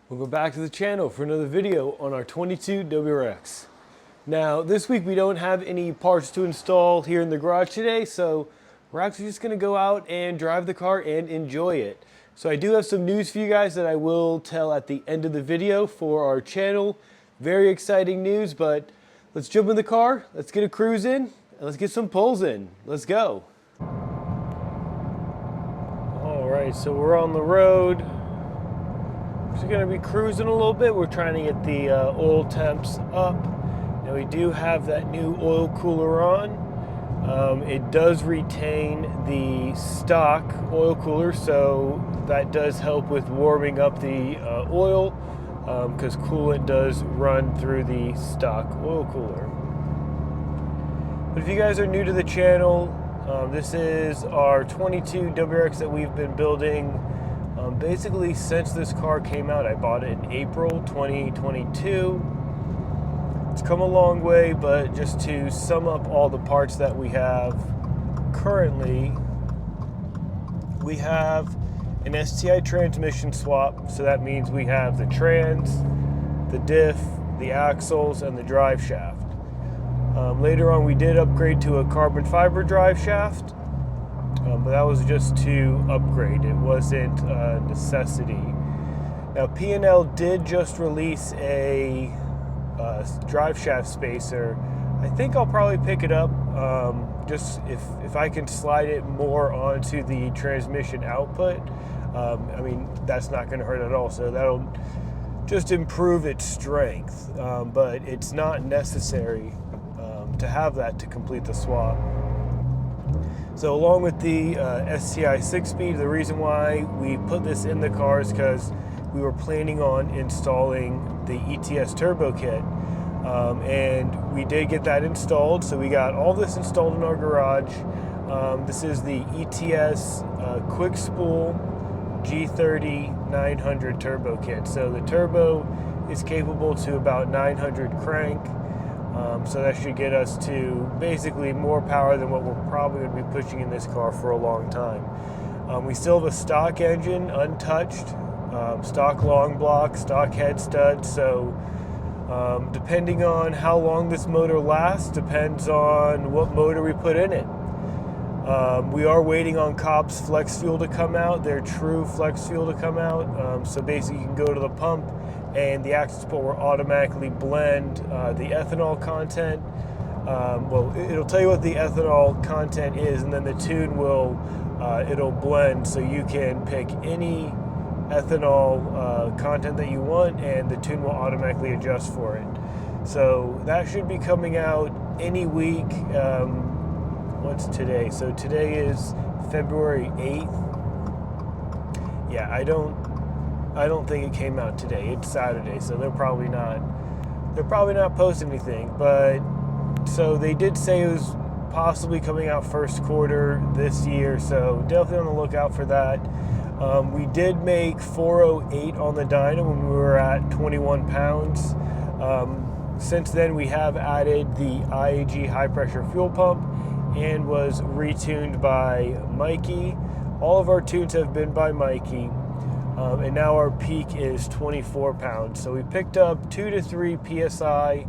Welcome back to the channel for another video on our 22 WRX. Now this week we don't have any parts to install here in the garage today, so we're actually just going to go out and drive the car and enjoy it. So I do have some news for you guys that I will tell at the end of the video for our channel. Very exciting news, but let's jump in the car, let's get a cruise in, and let's get some pulls in. Let's go. Alright, so we're on the road. We're going to be cruising a little bit. We're trying to get the oil temps up. Now we do have that new oil cooler on. It does retain the stock oil cooler, so that does help with warming up the oil, because coolant does run through the stock oil cooler. But if you guys are new to the channel, this is our 22 WRX that we've been building basically since this car came out. I bought it in April 2022. It's come a long way, but just to sum up all the parts that we have currently, we have an STI transmission swap, so that means we have the trans, the diff, the axles, and the drive shaft. Later on we did upgrade to a carbon fiber drive shaft, but that was just to upgrade. It wasn't a necessity. Now P&L did just release a drive shaft spacer. I think I'll probably pick it up, just if I can slide it more onto the transmission output. I mean, that's not going to hurt at all, so that'll just improve its strength, but it's not necessary to have that to complete the swap. So along with the STI 6-speed, the reason why we put this in the car is because we were planning on installing the ETS turbo kit, and we did get that installed. So we got all this installed in our garage. This is the ETS quick spool G30 900 turbo kit. So the turbo is capable to about 900 crank. So that should get us to basically more power than what we're probably going to be pushing in this car for a long time. We still have a stock engine, untouched, stock long block, stock head stud. So depending on how long this motor lasts, depends on what motor we put in it. We are waiting on Cobb's flex fuel to come out, their true flex fuel to come out. So basically you can go to the pump and the axle port will automatically blend the ethanol content. Well, it'll tell you what the ethanol content is, and then the tune will, it'll blend, so you can pick any ethanol content that you want, and the tune will automatically adjust for it. So that should be coming out any week. What's today? So today is February 8th. Yeah, I don't think it came out today. It's Saturday, so they're probably not posting anything. But so they did say it was possibly coming out first quarter this year, so definitely on the lookout for that. We did make 408 on the dyno when we were at 21 pounds. Since then we have added the IAG high pressure fuel pump and was retuned by Mikey. All of our tunes have been by Mikey. And now our peak is 24 pounds. So we picked up 2 to 3 PSI.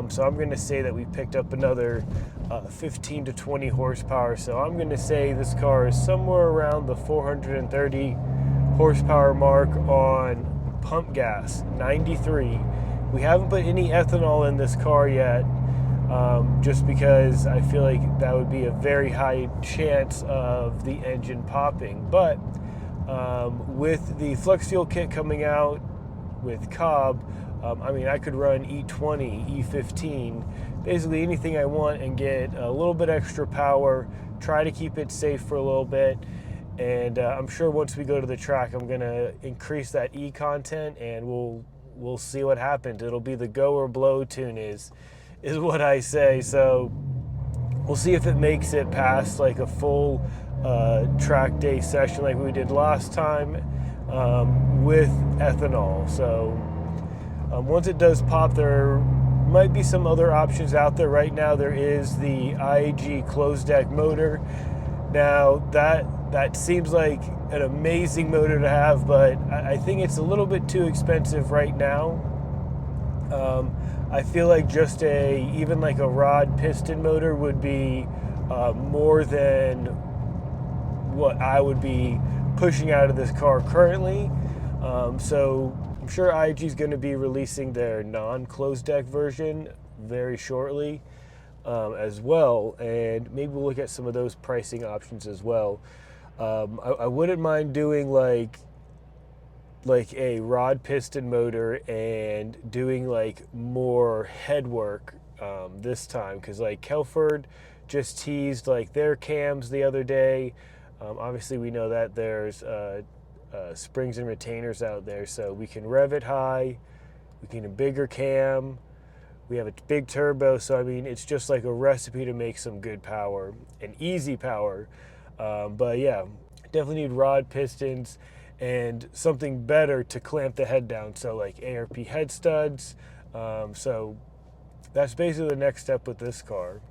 So I'm going to say that we picked up another 15 to 20 horsepower. So I'm going to say this car is somewhere around the 430 horsepower mark on pump gas, 93. We haven't put any ethanol in this car yet, just because I feel like that would be a very high chance of the engine popping. But with the flex fuel kit coming out with Cobb, I mean, I could run E20, E15, basically anything I want and get a little bit extra power, try to keep it safe for a little bit. And I'm sure once we go to the track, I'm going to increase that E content, and we'll see what happens. It'll be the go or blow tune is what I say. So we'll see if it makes it past like a full track day session like we did last time with ethanol. So once it does pop, there might be some other options out there. Right now there is the IAG closed deck motor. Now that seems like an amazing motor to have, but I think it's a little bit too expensive right now. I feel like just even like a rod piston motor would be more than what I would be pushing out of this car currently. So I'm sure IAG is going to be releasing their non-closed deck version very shortly as well, and maybe we'll look at some of those pricing options as well. I wouldn't mind doing like a rod piston motor and doing like more head work this time, because like Kelford just teased like their cams the other day. Obviously we know that there's springs and retainers out there, so we can rev it high, we can a bigger cam, we have a big turbo, so I mean it's just like a recipe to make some good power and easy power. But yeah, definitely need rod pistons and something better to clamp the head down, so like ARP head studs. So that's basically the next step with this car.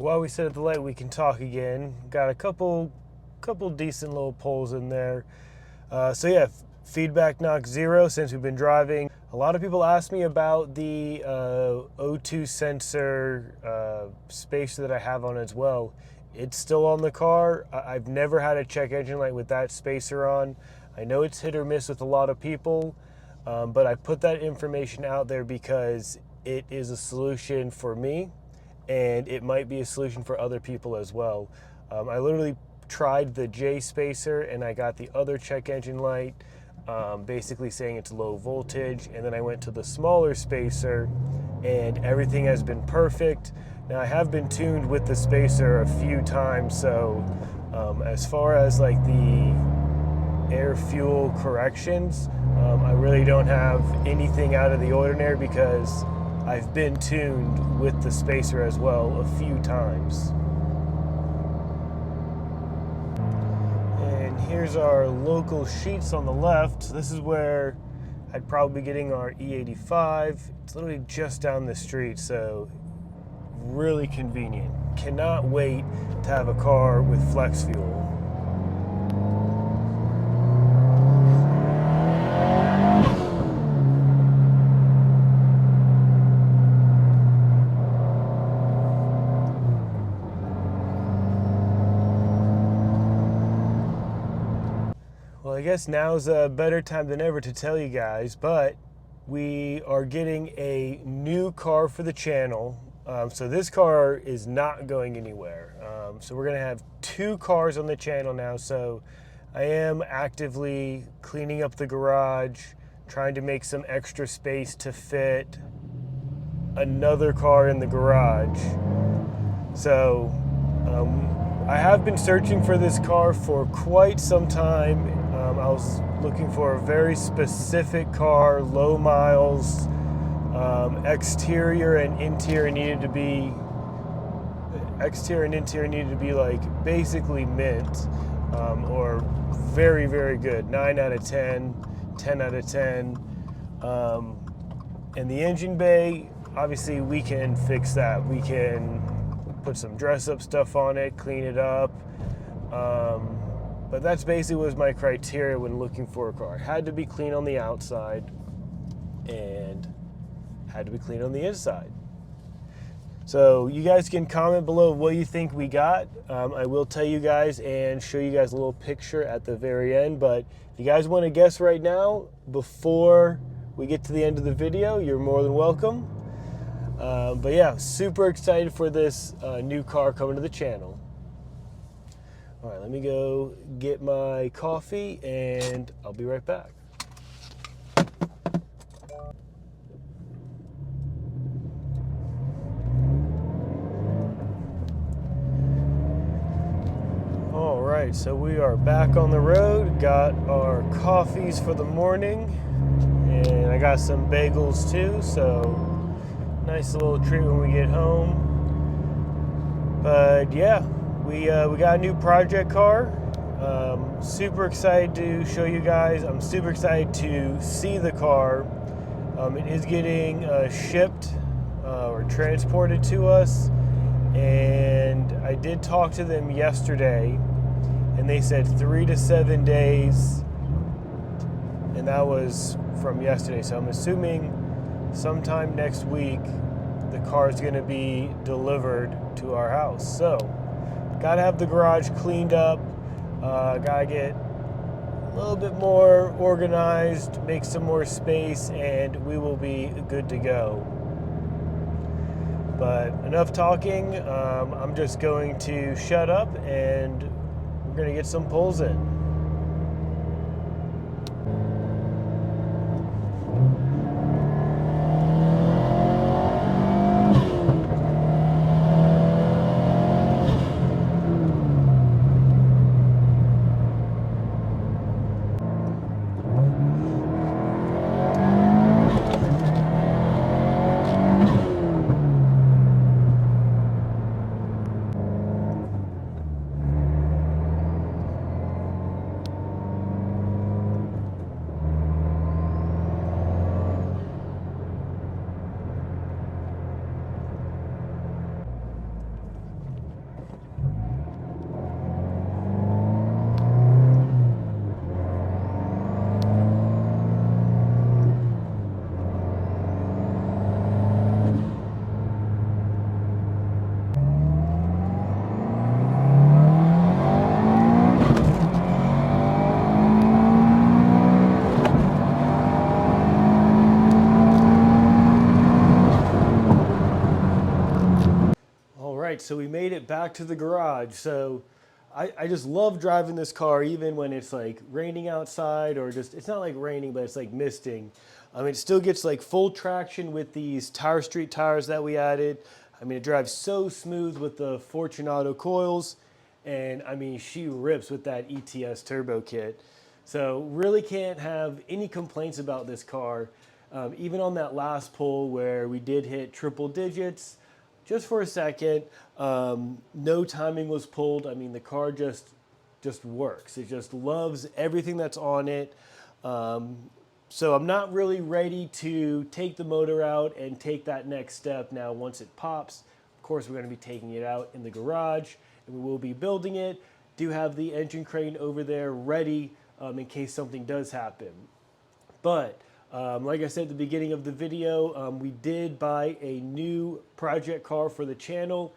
While we sit at the light, we can talk again. Got a couple decent little pulls in there. So yeah, feedback knock 0 since we've been driving. A lot of people ask me about the O2 sensor spacer that I have on as well. It's still on the car. I've never had a check engine light with that spacer on. I know it's hit or miss with a lot of people, but I put that information out there because it is a solution for me, and it might be a solution for other people as well. I literally tried the J spacer and I got the other check engine light, basically saying it's low voltage, and then I went to the smaller spacer and everything has been perfect. Now I have been tuned with the spacer a few times, so as far as like the air fuel corrections, I really don't have anything out of the ordinary because I've been tuned with the spacer as well a few times. And here's our local sheets on the left. This is where I'd probably be getting our E85. It's literally just down the street, so really convenient. Cannot wait to have a car with flex fuel. Well, I guess now's a better time than ever to tell you guys, but we are getting a new car for the channel. So this car is not going anywhere. So we're gonna have 2 cars on the channel now. So I am actively cleaning up the garage, trying to make some extra space to fit another car in the garage. So I have been searching for this car for quite some time. I was looking for a very specific car, low miles, exterior and interior needed to be like basically mint, or very, very good. 9 out of 10, 10 out of 10. And the engine bay, obviously we can fix that. We can put some dress up stuff on it, clean it up. But that's basically was my criteria when looking for a car. It had to be clean on the outside and had to be clean on the inside. So you guys can comment below what you think we got. I will tell you guys and show you guys a little picture at the very end, but if you guys want to guess right now before we get to the end of the video, you're more than welcome. But yeah, super excited for this new car coming to the channel. All right, let me go get my coffee and I'll be right back. All right, so we are back on the road, got our coffees for the morning, and I got some bagels too, so nice little treat when we get home. But yeah, we got a new project car. Super excited to show you guys. I'm super excited to see the car. It is getting shipped or transported to us, and I did talk to them yesterday, and they said 3 to 7 days, and that was from yesterday. So I'm assuming sometime next week the car is going to be delivered to our house. So gotta have the garage cleaned up, gotta get a little bit more organized, make some more space, and we will be good to go. But enough talking. I'm just going to shut up and we're going to get some pulls in. So we made it back to the garage. So I just love driving this car even when it's like raining outside, or just, it's not like raining, but it's like misting. It still gets like full traction with these Tire Street tires that we added. It drives so smooth with the Fortunato coils, and she rips with that ETS turbo kit. So really can't have any complaints about this car. Even on that last pull where we did hit triple digits, just for a second, no timing was pulled. The car just works. It just loves everything that's on it. So I'm not really ready to take the motor out and take that next step now once it pops. Of course, we're going to be taking it out in the garage, and we will be building it. Do have the engine crane over there ready in case something does happen. But like I said at the beginning of the video, we did buy a new project car for the channel,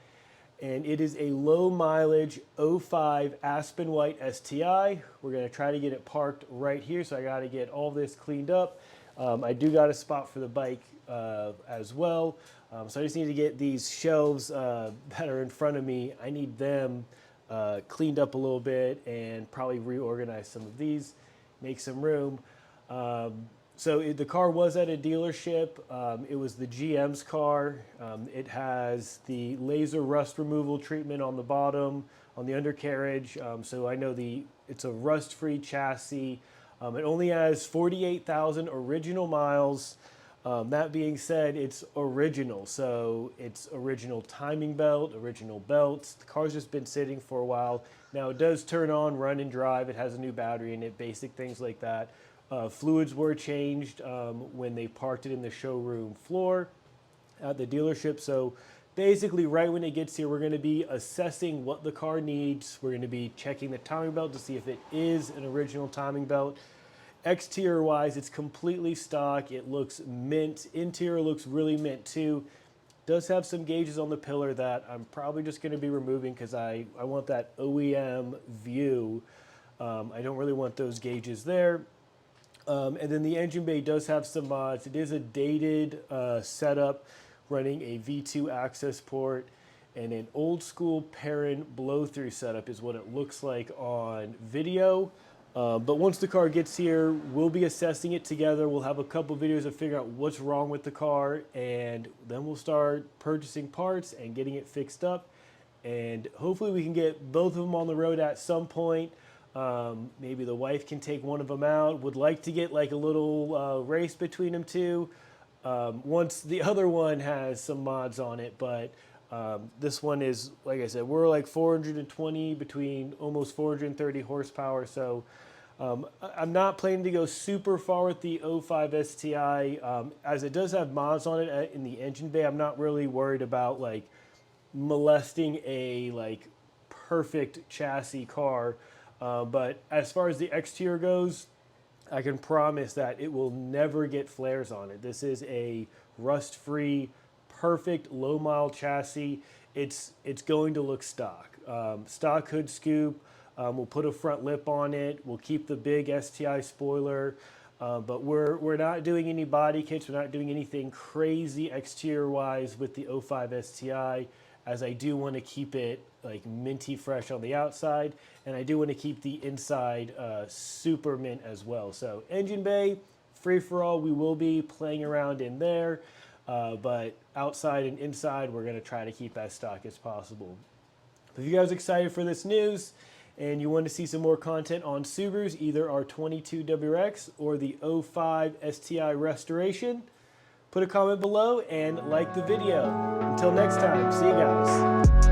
and it is a low mileage 05 Aspen White STI. We're going to try to get it parked right here, so I got to get all this cleaned up. I do got a spot for the bike as well, so I just need to get these shelves that are in front of me. I need them cleaned up a little bit and probably reorganize some of these, make some room. So the car was at a dealership. It was the GM's car. It has the laser rust removal treatment on the bottom, on the undercarriage. So I know it's a rust-free chassis. It only has 48,000 original miles. That being said, it's original. So it's original timing belt, original belts. The car's just been sitting for a while. Now it does turn on, run and drive. It has a new battery in it, basic things like that. Fluids were changed when they parked it in the showroom floor. at the dealership. So basically right when it gets here, we're going to be assessing what the car needs. We're going to be checking the timing belt to see if it is an original timing belt. Exterior wise, it's completely stock. It looks mint. Interior looks really mint too. Does have some gauges on the pillar that I'm probably just going to be removing because I want that OEM view. I don't really want those gauges there. And then the engine bay does have some mods. It is a dated setup running a V2 access port, and an old school parent blow-through setup is what it looks like on video. But once the car gets here, we'll be assessing it together. We'll have a couple videos to figure out what's wrong with the car, and then we'll start purchasing parts and getting it fixed up. And hopefully we can get both of them on the road at some point. Maybe the wife can take one of them out. Would like to get like a little race between them two once the other one has some mods on it. But this one is, like I said, we're like 420 between almost 430 horsepower. So I'm not planning to go super far with the 05 STI as it does have mods on it in the engine bay. I'm not really worried about like molesting a like perfect chassis car. But as far as the exterior goes, I can promise that it will never get flares on it. This is a rust-free, perfect low-mile chassis. It's going to look stock. Stock hood scoop. We'll put a front lip on it. We'll keep the big STI spoiler. But we're not doing any body kits. We're not doing anything crazy exterior-wise with the 05 STI, as I do want to keep it like minty fresh on the outside, and I do want to keep the inside super mint as well. So engine bay, free for all. We will be playing around in there, but outside and inside, we're going to try to keep as stock as possible. If you guys are excited for this news and you want to see some more content on Subarus, either our 22 WRX or the 05 STI restoration, put a comment below and like the video. Until next time, see you guys.